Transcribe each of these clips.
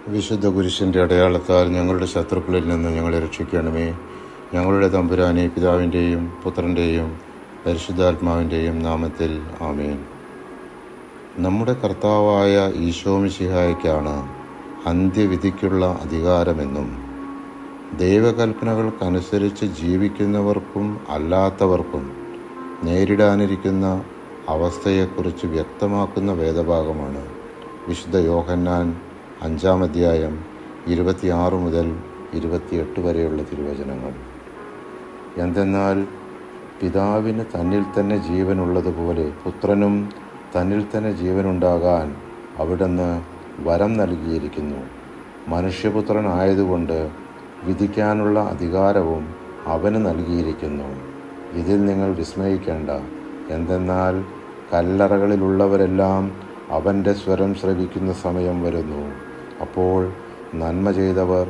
വിശുദ്ധ കുരിശിൻ്റെ അടയാളത്താൽ ഞങ്ങളുടെ ശത്രുക്കളിൽ നിന്ന് ഞങ്ങളെ രക്ഷിക്കണമേ. ഞങ്ങളുടെ തമ്പുരാനെ, പിതാവിൻ്റെയും പുത്രൻ്റെയും പരിശുദ്ധാത്മാവിൻ്റെയും നാമത്തിൽ ആമേൻ. നമ്മുടെ കർത്താവായ ഈശോ മിശിഹായ്ക്കാണ് അന്ത്യവിധിക്കുള്ള അധികാരമെന്നും ദൈവകൽപ്പനകൾക്കനുസരിച്ച് ജീവിക്കുന്നവർക്കും അല്ലാത്തവർക്കും നേരിടാനിരിക്കുന്ന അവസ്ഥയെക്കുറിച്ച് വ്യക്തമാക്കുന്ന വേദഭാഗമാണ് വിശുദ്ധ യോഹന്നാൻ 5-ാം അധ്യായം 26 മുതൽ 28 വരെയുള്ള തിരുവചനങ്ങൾ. എന്തെന്നാൽ പിതാവിന് തന്നിൽ തന്നെ ജീവനുള്ളതുപോലെ പുത്രനും തന്നിൽ തന്നെ ജീവനുണ്ടാകാൻ അവിടുന്ന് വരം നൽകിയിരിക്കുന്നു. മനുഷ്യപുത്രനായതുകൊണ്ട് വിധിക്കാനുള്ള അധികാരവും അവന് നൽകിയിരിക്കുന്നു. ഇതിൽ നിങ്ങൾ വിസ്മയിക്കേണ്ട. എന്തെന്നാൽ കല്ലറകളിലുള്ളവരെല്ലാം അവൻ്റെ സ്വരം ശ്രവിക്കുന്ന സമയം വരുന്നു. അപ്പോൾ നന്മ ചെയ്തവർ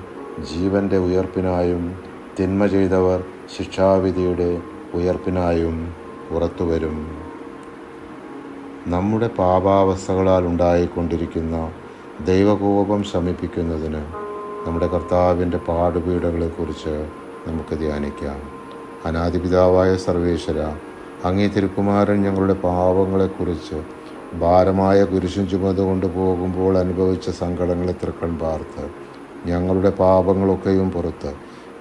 ജീവൻ്റെ ഉയർപ്പിനായും തിന്മ ചെയ്തവർ ശിക്ഷാവിധിയുടെ ഉയർപ്പിനായും പുറത്തു വരും. നമ്മുടെ പാപാവസ്ഥകളാൽ ഉണ്ടായിക്കൊണ്ടിരിക്കുന്ന ദൈവകോപം ശമിപ്പിക്കുന്നതിന് നമ്മുടെ കർത്താവിൻ്റെ പാടുപീഡകളെക്കുറിച്ച് നമുക്ക് ധ്യാനിക്കാം. അനാദിപിതാവായ സർവേശ്വര, അങ്ങേ തിരുക്കുമാരൻ ഞങ്ങളുടെ പാപങ്ങളെക്കുറിച്ച് ഭാരമായ കുരിശും ചുമന്നുകൊണ്ട് പോകുമ്പോൾ അനുഭവിച്ച സങ്കടങ്ങളെ തൃക്കൺ പാർത്ത് ഞങ്ങളുടെ പാപങ്ങളൊക്കെയും പുറത്ത്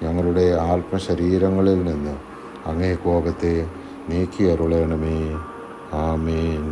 ഞങ്ങളുടെ ആത്മശരീരങ്ങളിൽ നിന്ന് അങ്ങേ കോപത്തെ നീക്കി അരുളണമേ. ആമേൻ.